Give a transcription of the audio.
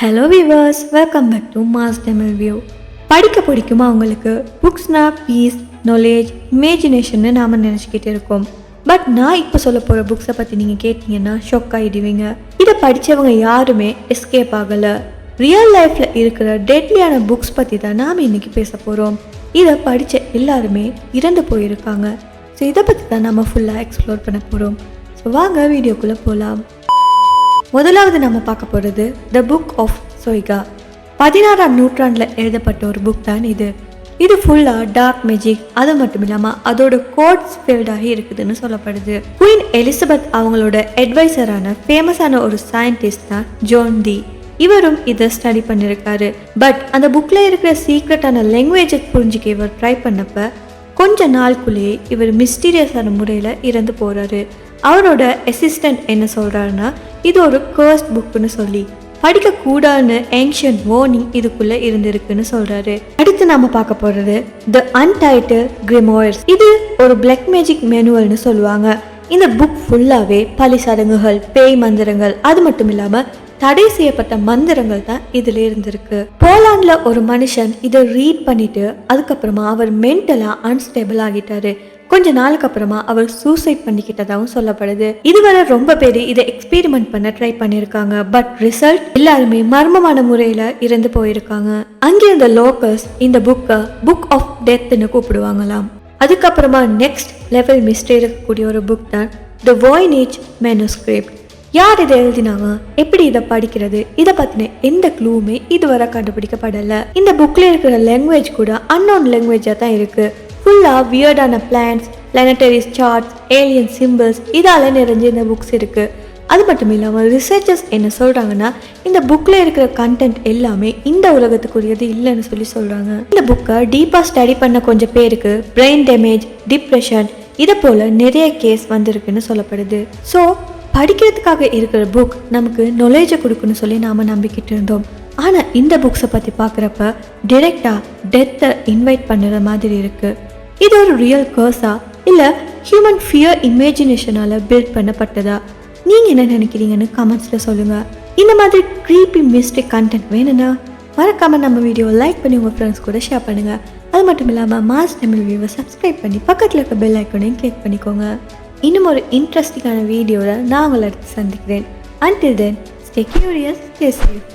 Hello viewers, welcome back to Mass Tamil View. படிக்க பிடிக்குமா உங்களுக்கு? புக்ஸ்னா பீஸ், நாலேஜ், இமேஜினேஷன்னு நாம் நினச்சிக்கிட்டு இருக்கோம். பட் நான் இப்போ சொல்ல போகிற புக்ஸை பற்றி நீங்கள் கேட்டிங்கன்னா ஷாக் ஆகிடுவீங்க. இதை படித்தவங்க யாருமே எஸ்கேப் ஆகலை. ரியல் லைஃப்பில் இருக்கிற டெட்லியான புக்ஸ் பற்றி தான் நாம் இன்றைக்கி பேச போகிறோம். இதை படித்த எல்லாருமே இறந்து போயிருக்காங்க. ஸோ இதை பற்றி தான் நம்ம ஃபுல்லாக எக்ஸ்ப்ளோர் பண்ண போகிறோம். ஸோ வாங்க வீடியோக்குள்ளே போகலாம். முதலாவது நம்ம பார்க்க போகிறது த புக் ஆஃப் சொய்கா. 16ஆம் நூற்றாண்டில் எழுதப்பட்ட ஒரு புக் தான் இது. இது ஃபுல்லாக டார்க் மேஜிக், அது மட்டும் இல்லாமல் அதோட கோட்ஸ் ஃபீல்டாகி இருக்குதுன்னு சொல்லப்படுது. குயின் எலிசபெத் அவங்களோட அட்வைசரான ஃபேமஸான ஒரு சயின்டிஸ்ட் தான் ஜான் டி. இவரும் இதை ஸ்டடி பண்ணியிருக்காரு. பட் அந்த புக்கில் இருக்கிற சீக்ரெட்டான லாங்குவேஜை புரிஞ்சுக்க இவர் ட்ரை பண்ணப்ப கொஞ்ச நாளுக்குள்ளேயே இவர் மிஸ்டீரியஸான முறையில் இறந்து போகிறாரு. அவரோட அசிஸ்டன்ட் என்ன சொல்கிறாருன்னா, இது ஒரு கர்ஸ்ட் புக்குன்னு சொல்லி படிக்கக்கூடாதுன்னு ஏன்ஷியன்ட் வார்னிங் இதுக்குள்ளே இருந்திருக்குன்னு சொல்கிறாரு. அடுத்து நாம் பார்க்க போகிறது த அன்டைட்டில் கிரிமோயர்ஸ். இது ஒரு பிளாக் மேஜிக் மேனுவல்னு சொல்லுவாங்க. இந்த புக் ஃபுல்லாகவே பழி சடங்குகள், பேய் மந்திரங்கள், அது மட்டும் இல்லாமல் தடை செய்யப்பட்ட மந்திரங்கள் தான் இதில் இருந்திருக்கு. போலாண்ட்ல ஒரு மனுஷன் இதை ரீட் பண்ணிட்டு அதுக்கப்புறமா அவர் மென்டலா அன்ஸ்டேபிள் ஆகிட்டாரு. கொஞ்ச நாளுக்கு அப்புறமா அவர் சூசைட் பண்ணிக்கிட்டதாகவும் சொல்லப்படுது. இதுவரை ரொம்ப பேர் இதை எக்ஸ்பெரிமெண்ட் பண்ண ட்ரை பண்ணியிருக்காங்க. பட் ரிசல்ட் எல்லாருமே மர்மமான முறையில இறந்து போயிருக்காங்க. அங்கிருந்த லோக்கல்ஸ் இந்த புக்கை புக் ஆஃப் டெத்னு கூப்பிடுவாங்களாம். அதுக்கப்புறமா நெக்ஸ்ட் லெவல் மிஸ்டரி இருக்கக்கூடிய ஒரு புக் தான் த வாய்னேஜ் மேனுஸ்கிரிப்ட். யார் இதை எழுதினாங்க, எப்படி இதை படிக்கிறது, இதை பத்தின எந்த க்ளூவுமே இதுவரை கண்டுபிடிக்கப்படலை. இந்த புக்ல இருக்கிற லாங்குவேஜ் கூட அன்னோன் லாங்குவேஜா தான் இருக்கு. ஃபுல்லா வியர்டான plans, planetary charts, alien symbols இதால நிறைஞ்ச இந்த புக்ஸ் இருக்கு. அது மட்டும் இல்லாமல் ரிசர்ச்சர்ஸ் என்ன சொல்றாங்கன்னா, இந்த புக்ல இருக்கிற கண்டென்ட் எல்லாமே இந்த உலகத்துக்குரியது இல்லைன்னு சொல்லி சொல்றாங்க. இந்த புக்கை டீப்பா ஸ்டடி பண்ண கொஞ்சம் பேருக்கு பிரெயின் டேமேஜ், டிப்ரெஷன் இதை போல நிறைய கேஸ் வந்திருக்குன்னு சொல்லப்படுது. ஸோ படிக்கிறதுக்காக இருக்கிற புக் நமக்கு நாலேஜை கொடுக்குன்னு சொல்லி நாம் நம்பிக்கிட்டு இருந்தோம். ஆனால் இந்த புக்ஸை பற்றி பார்க்குறப்ப டிரெக்டாக டெத்தை இன்வைட் பண்ணுற மாதிரி இருக்குது. இது ஒரு ரியல் கர்ஸா இல்லை ஹியூமன் ஃபியர் இமேஜினேஷனால் பில்ட் பண்ணப்பட்டதா? நீங்கள் என்ன நினைக்கிறீங்கன்னு கமெண்ட்ஸில் சொல்லுங்கள். இந்த மாதிரி க்ரீப்பி மிஸ்டேக் கண்டென்ட் வேணும்னா மறக்காமல் நம்ம வீடியோவை லைக் பண்ணி உங்கள் ஃப்ரெண்ட்ஸ் கூட ஷேர் பண்ணுங்கள். அது மட்டும் இல்லாமல் மாஸ் தமிழ் வியூவை சப்ஸ்கிரைப் பண்ணி பக்கத்தில் இருக்க பெல் ஐக்கனையும் கிளிக் பண்ணிக்கோங்க. இன்னும் ஒரு இன்ட்ரெஸ்டிங்கான வீடியோவில் நான் உங்களை அடுத்து சந்திக்கிறேன். Until then, stay curious, stay safe.